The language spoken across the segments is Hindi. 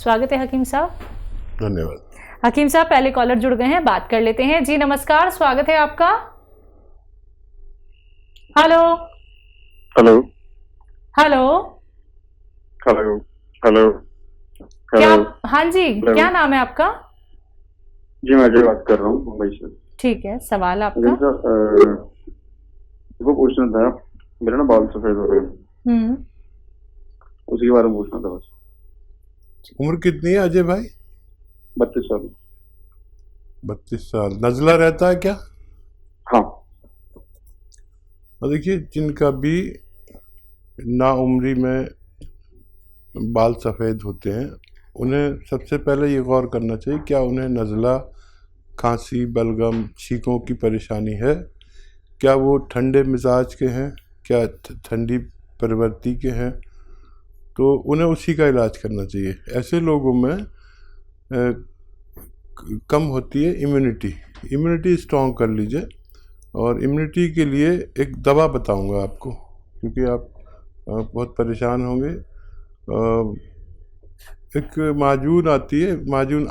स्वागत है हकीम साहब। धन्यवाद। हकीम साहब पहले कॉलर जुड़ गए हैं, बात कर लेते हैं। जी नमस्कार, स्वागत है आपका। Hello hello hello hello hello क्या? हेलो। हाँ जी, क्या नाम है आपका? जी मैं अजय बात कर रहा हूँ मुंबई से। ठीक है, सवाल आपका। वो पूछना था, मेरा ना बाल सफेद हो गए, उसी के बारे में पूछना था बस। उम्र कितनी है अजय भाई? 32 साल। 32 साल। नजला रहता है क्या? हाँ। और देखिए, जिनका भी नाउम्री में बाल सफ़ेद होते हैं उन्हें सबसे पहले ये गौर करना चाहिए, क्या उन्हें नज़ला, खांसी, बलगम, छींकों की परेशानी है, क्या वो ठंडे मिजाज के हैं, क्या ठंडी प्रवृत्ति के हैं, तो उन्हें उसी का इलाज करना चाहिए। ऐसे लोगों में कम होती है इम्यूनिटी स्ट्रॉन्ग कर लीजिए। और इम्यूनिटी के लिए एक दवा बताऊंगा आपको, क्योंकि आप बहुत परेशान होंगे। एक माजून आती है, माजून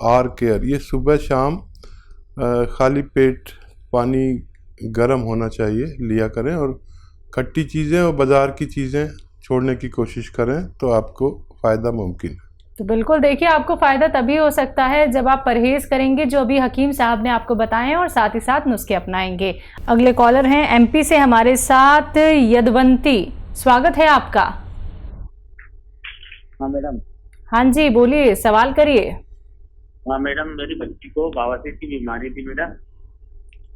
आर केयर, ये सुबह शाम खाली पेट पानी गर्म होना चाहिए लिया करें, और खट्टी चीज़ें और बाज़ार की चीज़ें छोड़ने की कोशिश करें तो आपको फ़ायदा मुमकिन है। तो बिल्कुल देखिए, आपको फ़ायदा तभी हो सकता है जब आप परहेज़ करेंगे जो अभी हकीम साहब ने आपको बताए, और साथ ही साथ नुस्खे अपनाएंगे। अगले कॉलर हैं एमपी से हमारे साथ यदवंती, स्वागत है आपका। हाँ मैडम। हाँ जी बोलिए, सवाल करिए। हाँ मैडम, मेरी बच्ची को बवासीर की बीमारी थी मैडम।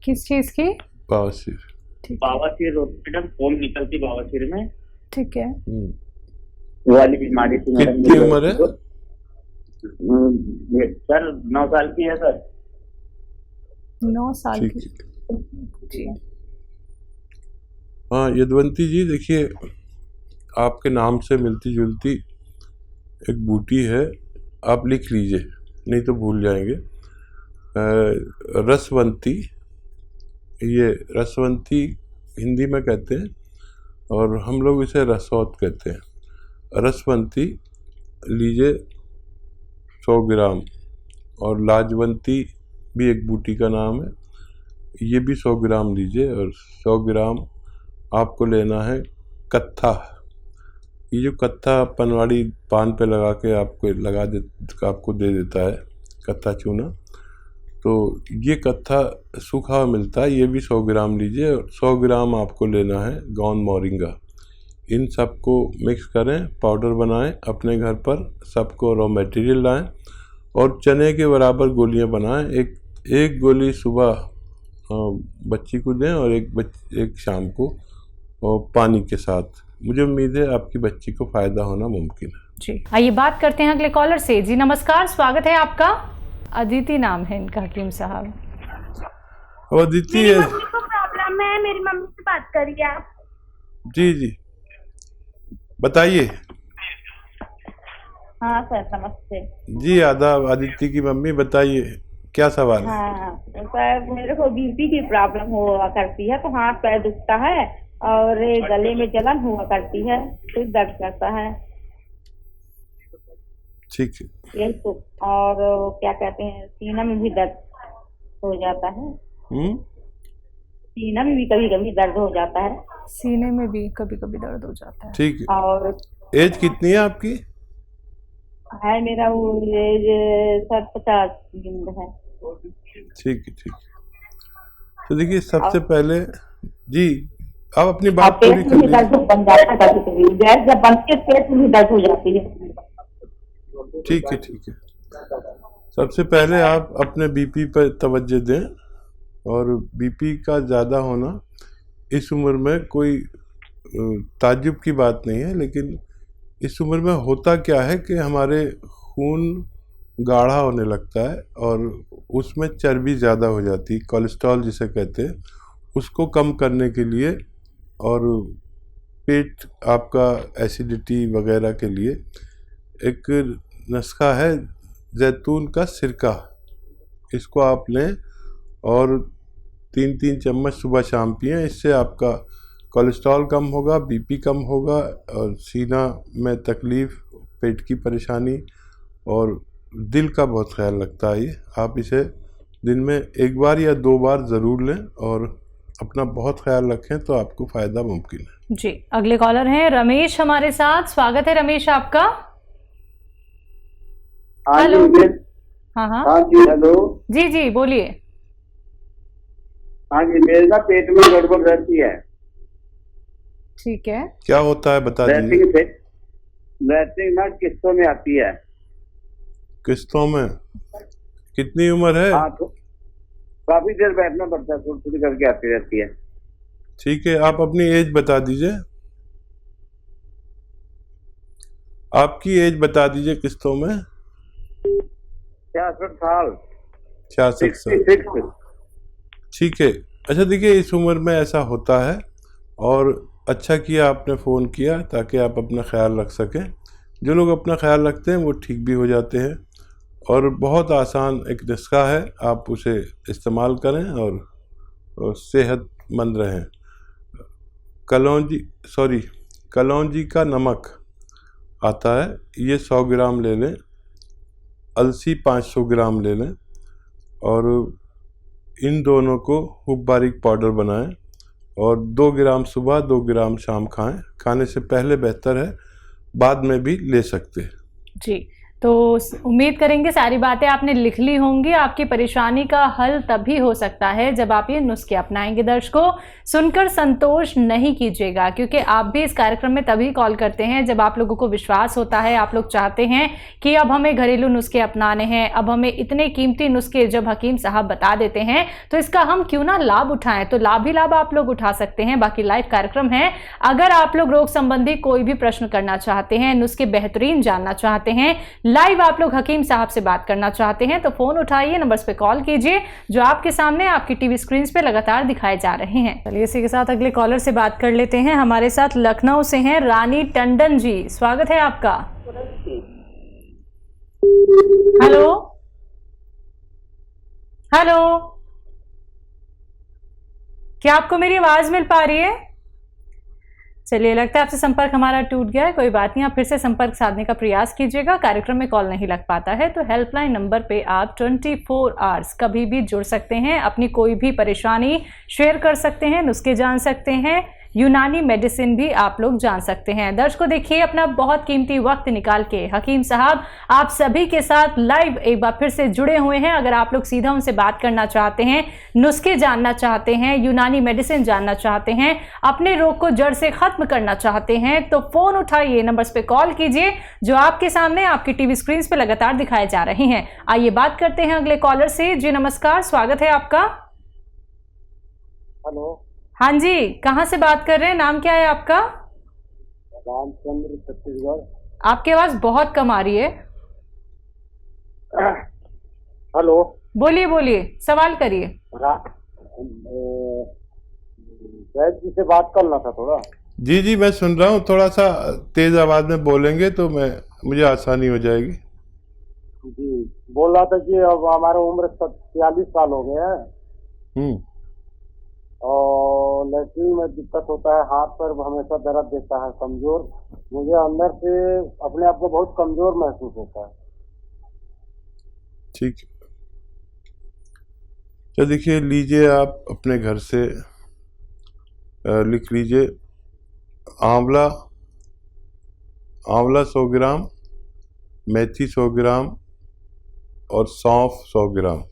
किस चीज़ की? बवासीर। बवासीर मैडम, फोम निकलती बवासीर में। ठीक है। वो वाली बीमारी थी मैडम। कितनी उम्र है? सर 9 साल की है सर। 9 साल की। जी। हाँ यदवंती जी, देखिए आपके नाम से मिलती जुलती एक बूटी है, आप लिख लीजिए नहीं तो भूल जाएंगे। रसवंती, ये रसवंती हिंदी में कहते हैं और हम लोग इसे रसौत कहते हैं। रसवंती लीजिए 100 ग्राम, और लाजवंती भी एक बूटी का नाम है, ये भी 100 ग्राम लीजिए। और 100 ग्राम आपको लेना है कत्था। ये जो कत्था पनवाड़ी पान पे लगा के आपको दे देता है, कत्था चूना, तो ये कत्था सूखा हुआ मिलता है, ये भी 100 ग्राम लीजिए। और 100 ग्राम आपको लेना है गौन मोरिंगा। इन सबको मिक्स करें, पाउडर बनाएं अपने घर पर, सबको रॉ मटेरियल लाएं और चने के बराबर गोलियां बनाएं। एक गोली सुबह बच्ची को दें और एक शाम को, और पानी के साथ। मुझे उम्मीद है आपकी बच्ची को फ़ायदा होना मुमकिन है। जी, आइए बात करते हैं अगले कॉलर से। जी नमस्कार, स्वागत है आपका। अदिति नाम है इनका हकीम साहब। अदिति, मेरी मम्मी को प्रॉब्लम है, मेरी मम्मी से बात करिए आप। जी बताइए। हाँ सर, नमस्ते जी आदाब, आदित्य की मम्मी बताइए, क्या सवाल है? हाँ सर, मेरे को बीपी की प्रॉब्लम हुआ करती है, तो हाथ पैर दुखता है और गले में जलन हुआ करती है, फिर दर्द करता है। ठीक है। यही तो। और क्या कहते हैं, सीना में भी दर्द हो जाता है। सीना में भी कभी कभी दर्द हो जाता है। सीने में भी कभी कभी दर्द हो जाता है। ठीक है। और एज कितनी है आपकी? है मेरा वो एज सर 50 है। ठीक है। तो देखिए, सबसे पहले जी आप अपनी बात पूरी कर लीजिए। दर्द बन जाता है, कभी कभी गैस जब बनती है पेट में भी दर्द हो जाती है। ठीक है। सबसे पहले आप अपने बीपी पर तवज्जो दें, और बीपी का ज़्यादा होना इस उम्र में कोई ताज्जुब की बात नहीं है, लेकिन इस उम्र में होता क्या है कि हमारे खून गाढ़ा होने लगता है और उसमें चर्बी ज़्यादा हो जाती है, कोलेस्ट्रॉल जिसे कहते हैं, उसको कम करने के लिए, और पेट आपका एसिडिटी वगैरह के लिए एक नुस्खा है, जैतून का सिरका। इसको आप लें और 3-3 चम्मच सुबह शाम पिएं। इससे आपका कोलेस्ट्रॉल कम होगा, बीपी कम होगा, और सीना में तकलीफ़, पेट की परेशानी और दिल का बहुत ख्याल रखता है ये। आप इसे दिन में 1 बार या 2 बार ज़रूर लें और अपना बहुत ख्याल रखें तो आपको फ़ायदा मुमकिन है। जी, अगले कॉलर हैं रमेश हमारे साथ। स्वागत है रमेश आपका। हेलो। हाँ हाँ हाँ जी, हेलो। जी जी बोलिए। हाँ जी, मेरे ना पेट में गड़बड़ रहती है। ठीक है, क्या होता है बता दीजिए। लैट्रिन ना किस्तों में आती है। किस्तों में? कितनी उम्र है? हाँ, तो काफी देर बैठना पड़ता है, थोड़ी थोड़ी करके आती रहती है। ठीक है, आप अपनी एज बता दीजिए। आपकी एज बता दीजिए किस्तों में। 66 साल। 66 साल, 66। ठीक है। अच्छा देखिए, इस उम्र में ऐसा होता है और अच्छा किया आपने फ़ोन किया ताकि आप अपना ख्याल रख सकें। जो लोग अपना ख्याल रखते हैं वो ठीक भी हो जाते हैं, और बहुत आसान एक नुस्खा है, आप उसे इस्तेमाल करें और सेहतमंद रहें। कलौंजी का नमक आता है, ये 100 ग्राम ले लें। अलसी 500 ग्राम ले लें और इन दोनों को खूब बारीक पाउडर बनाएं और 2 ग्राम सुबह 2 ग्राम शाम खाएं। खाने से पहले बेहतर है, बाद में भी ले सकते हैं। जी, तो उम्मीद करेंगे सारी बातें आपने लिख ली होंगी। आपकी परेशानी का हल तभी हो सकता है जब आप ये नुस्खे अपनाएंगे। दर्शकों, सुनकर संतोष नहीं कीजिएगा, क्योंकि आप भी इस कार्यक्रम में तभी कॉल करते हैं जब आप लोगों को विश्वास होता है, आप लोग चाहते हैं कि अब हमें घरेलू नुस्खे अपनाने हैं, अब हमें इतने कीमती नुस्खे जब हकीम साहब बता देते हैं तो इसका हम क्यों ना लाभ उठाएं। तो लाभ ही लाभ आप लोग उठा सकते हैं। बाकी लाइव कार्यक्रम है, अगर आप लोग रोग संबंधी कोई भी प्रश्न करना चाहते हैं, नुस्खे बेहतरीन जानना चाहते हैं, लाइव आप लोग हकीम साहब से बात करना चाहते हैं, तो फोन उठाइए, नंबर्स पे कॉल कीजिए जो आपके सामने आपकी टीवी स्क्रीन पे लगातार दिखाए जा रहे हैं। चलिए इसी के साथ अगले कॉलर से बात कर लेते हैं। हमारे साथ लखनऊ से हैं रानी टंडन जी, स्वागत है आपका। हेलो हेलो, क्या आपको मेरी आवाज मिल पा रही है? चलिए, लगता है आपसे संपर्क हमारा टूट गया है। कोई बात नहीं, आप फिर से संपर्क साधने का प्रयास कीजिएगा। कार्यक्रम में कॉल नहीं लग पाता है तो हेल्पलाइन नंबर पे आप 24 आवर्स कभी भी जुड़ सकते हैं, अपनी कोई भी परेशानी शेयर कर सकते हैं, नुस्खे जान सकते हैं, यूनानी मेडिसिन भी आप लोग जान सकते हैं। दर्शकों देखिए, अपना बहुत कीमती वक्त निकाल के हकीम साहब आप सभी के साथ लाइव एक बार फिर से जुड़े हुए हैं। अगर आप लोग सीधा उनसे बात करना चाहते हैं, नुस्खे जानना चाहते हैं, यूनानी मेडिसिन जानना चाहते हैं, अपने रोग को जड़ से खत्म करना चाहते हैं, तो फोन उठाइए, नंबर्स पे कॉल कीजिए जो आपके सामने आपकी टीवी स्क्रीन पे लगातार दिखाए जा रहे हैं। आइए बात करते हैं अगले कॉलर से। जी नमस्कार, स्वागत है आपका। हेलो। हाँ जी, कहाँ से बात कर रहे हैं, नाम क्या है आपका? रामचंद्र, छत्तीसगढ़। आपकी आवाज बहुत कम आ रही है। हेलो। बोलिए बोलिए, सवाल करिए। वैद जी से बात करना था थोड़ा। जी जी, मैं सुन रहा हूँ। थोड़ा सा तेज आवाज में बोलेंगे तो मुझे आसानी हो जाएगी। जी, बोल रहा था कि अब हमारा उम्र 46 साल हो गया है और लैट्रिन में दिक्कत होता है, हाथ पर हमेशा दर्द देता है, कमजोर, मुझे अंदर से अपने आप को बहुत कमजोर महसूस होता है। ठीक है, तो देखिए, लीजिए आप अपने घर से लिख लीजिए, आंवला 100 ग्राम, मेथी 100 ग्राम और सौंफ 100 ग्राम।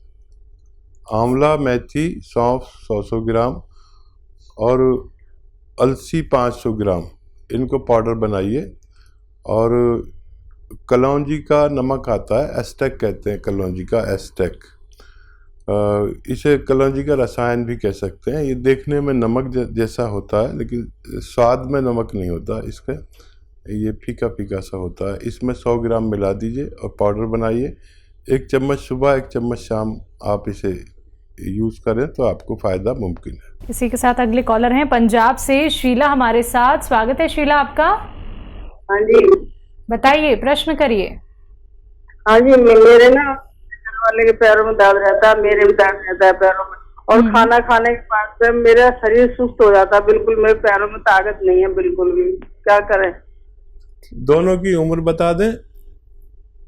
आंवला, मेथी, सौंफ 100 ग्राम और अलसी 500 ग्राम, इनको पाउडर बनाइए। और कलौंजी का नमक आता है, एस्टेक कहते हैं, कलौंजी का एस्टेक, इसे कलौंजी का रसायन भी कह सकते हैं। ये देखने में नमक जैसा होता है लेकिन स्वाद में नमक नहीं होता इसका, ये फीका फीका सा होता है। इसमें 100 ग्राम मिला दीजिए और पाउडर बनाइए। 1 चम्मच सुबह 1 चम्मच शाम आप इसे यूज़ करें तो आपको फ़ायदा मुमकिन है। इसी के साथ अगले कॉलर हैं पंजाब से शीला हमारे साथ, स्वागत है शीला आपका। हाँ जी, बताइए, प्रश्न करिए। हाँ जी, मेरे ना घर वाले के पैरों में दर्द रहता है, मेरे भी दर्द रहता है पैरों में, और खाना खाने के बाद से मेरा शरीर सुस्त हो जाता है, बिल्कुल मेरे पैरों में ताकत नहीं है बिल्कुल भी। क्या करें? दोनों की उम्र बता दें।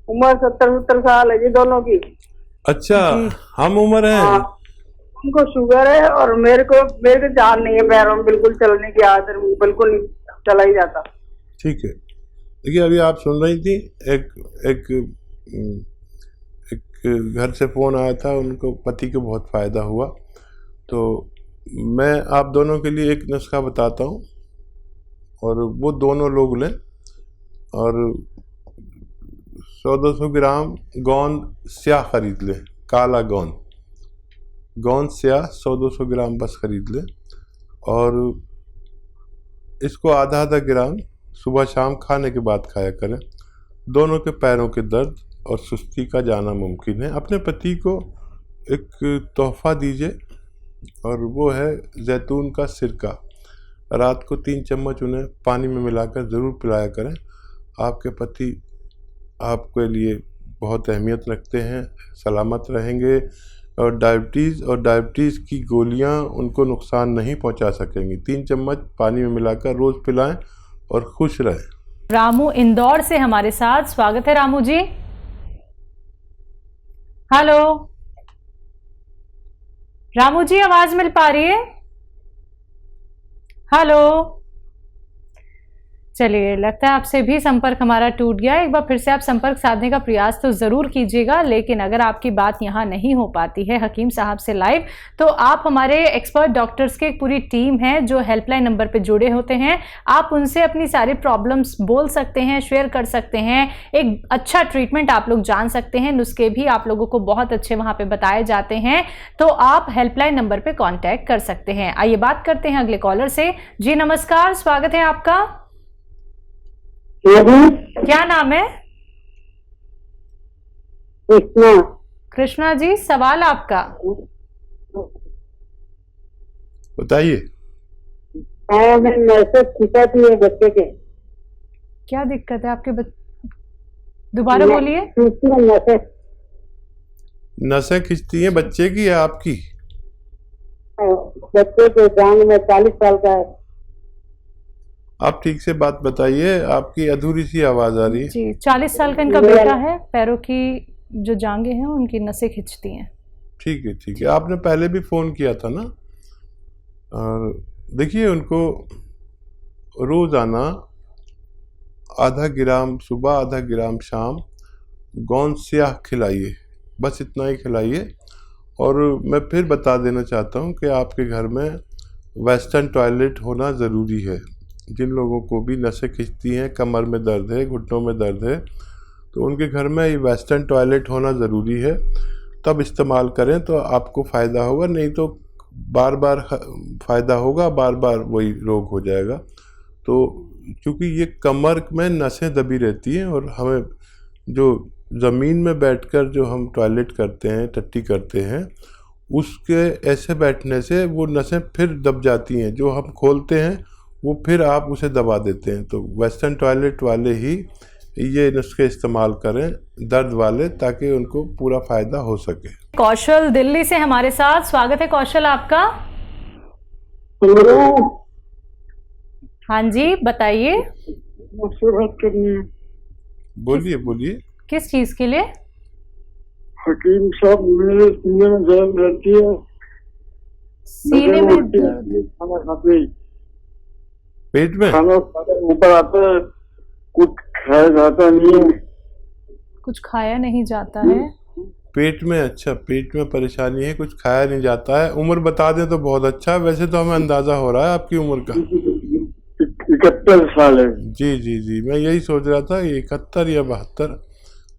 उम्र 70-70 साल है जी दोनों की। अच्छा, हम उम्र है। हाँ, उनको शुगर है और मेरे को जान नहीं है पैरों में, बिल्कुल चलने की आदत बिल्कुल नहीं, चला ही जाता। ठीक है, देखिए अभी आप सुन रही थी, एक घर से फ़ोन आया था, उनको पति को बहुत फ़ायदा हुआ। तो मैं आप दोनों के लिए एक नुस्खा बताता हूँ और वो दोनों लोग लें। और 100-200 ग्राम गोंद स्याह खरीद लें, काला गोंद स्याह 100-200 ग्राम बस खरीद लें। और इसको आधा ग्राम सुबह शाम खाने के बाद खाया करें। दोनों के पैरों के दर्द और सुस्ती का जाना मुमकिन है। अपने पति को एक तोहफ़ा दीजिए और वो है जैतून का सिरका। रात को 3 चम्मच उन्हें पानी में मिलाकर ज़रूर पिलाया करें। आपके पति आपके लिए बहुत अहमियत रखते हैं, सलामत रहेंगे और डायबिटीज़ की गोलियां उनको नुकसान नहीं पहुंचा सकेंगी। 3 चम्मच पानी में मिलाकर रोज़ पिलाएं और खुश रहें। रामू इंदौर से हमारे साथ, स्वागत है रामू जी। हेलो रामू जी, आवाज मिल पा रही है? हेलो, चलिए लगता है आपसे भी संपर्क हमारा टूट गया। एक बार फिर से आप संपर्क साधने का प्रयास तो ज़रूर कीजिएगा, लेकिन अगर आपकी बात यहाँ नहीं हो पाती है हकीम साहब से लाइव, तो आप हमारे एक्सपर्ट डॉक्टर्स की एक पूरी टीम है जो हेल्पलाइन नंबर पे जुड़े होते हैं। आप उनसे अपनी सारी प्रॉब्लम्स बोल सकते हैं, शेयर कर सकते हैं, एक अच्छा ट्रीटमेंट आप लोग जान सकते हैं। नुस्खे भी आप लोगों को बहुत अच्छे वहाँ पर बताए जाते हैं, तो आप हेल्पलाइन नंबर पर कॉन्टैक्ट कर सकते हैं। आइए बात करते हैं अगले कॉलर से। जी नमस्कार, स्वागत है आपका। क्या नाम है? कृष्णा जी, सवाल आपका बताइए। बच्चे के क्या दिक्कत है आपके दोबारा बोलिए। नसें खिंचती हैं बच्चे की या आपकी? बच्चे के जान में 40 साल का है। आप ठीक से बात बताइए, आपकी अधूरी सी आवाज आ रही है। जी, 40 साल का इनका बेटा है, पैरों की जो जांघें हैं उनकी नसें खिंचती हैं। ठीक है, आपने पहले भी फ़ोन किया था ना। और देखिए उनको रोज़ाना आधा ग्राम सुबह, आधा ग्राम शाम गोंद स्याह खिलाइए, बस इतना ही खिलाइए। और मैं फिर बता देना चाहता हूँ कि आपके घर में वेस्टर्न टॉयलेट होना ज़रूरी है। जिन लोगों को भी नसें खिंचती हैं, कमर में दर्द है, घुटनों में दर्द है, तो उनके घर में ये वेस्टर्न टॉयलेट होना ज़रूरी है। तब इस्तेमाल करें तो आपको फ़ायदा होगा, नहीं तो बार बार फ़ायदा होगा, बार बार वही रोग हो जाएगा। तो क्योंकि ये कमर में नसें दबी रहती हैं और हमें जो ज़मीन में बैठकर जो हम टॉयलेट करते हैं, टट्टी करते हैं, उसके ऐसे बैठने से वो नसें फिर दब जाती हैं। जो हम खोलते हैं वो फिर आप उसे दबा देते हैं। तो वेस्टर्न टॉयलेट वाले ही ये नुस्खे इस्तेमाल करें, दर्द वाले, ताकि उनको पूरा फ़ायदा हो सके। कौशल दिल्ली से हमारे साथ, स्वागत है कौशल आपका। हाँ जी, बताइए। बोलिए। किस चीज के लिए? हकीम साहब, मेरे सीने में दर्द रहती है। सीने में दर्द, पेट में खाना ऊपर आता है, कुछ खाया जाता नहीं है। कुछ खाया नहीं जाता है पेट में? अच्छा, पेट में परेशानी है, कुछ खाया नहीं जाता है। उम्र बता दें तो बहुत अच्छा, वैसे तो हमें अंदाजा हो रहा है आपकी उम्र का। 71 साल है। जी, मैं यही सोच रहा था, 71 या 72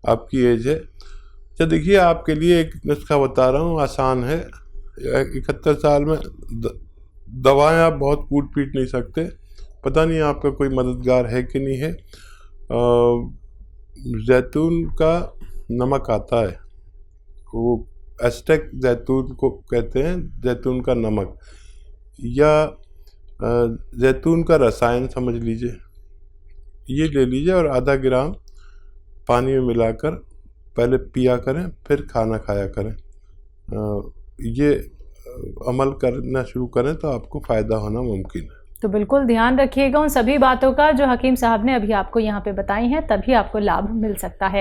आपकी एज है। अच्छा देखिए, आपके लिए एक नुस्खा बता रहा हूँ, आसान है। 71 साल में दवाएं आप बहुत कूट पीट नहीं सकते। पता नहीं आपका कोई मददगार है कि नहीं है। जैतून का नमक आता है, वो एस्टेक जैतून को कहते हैं, जैतून का नमक या जैतून का रसायन समझ लीजिए। ये ले लीजिए और आधा ग्राम पानी में मिलाकर पहले पिया करें, फिर खाना खाया करें। ये अमल करना शुरू करें तो आपको फ़ायदा होना मुमकिन है। तो बिल्कुल ध्यान रखिएगा उन सभी बातों का जो हकीम साहब ने अभी आपको यहाँ पे बताई हैं, तभी आपको लाभ मिल सकता है।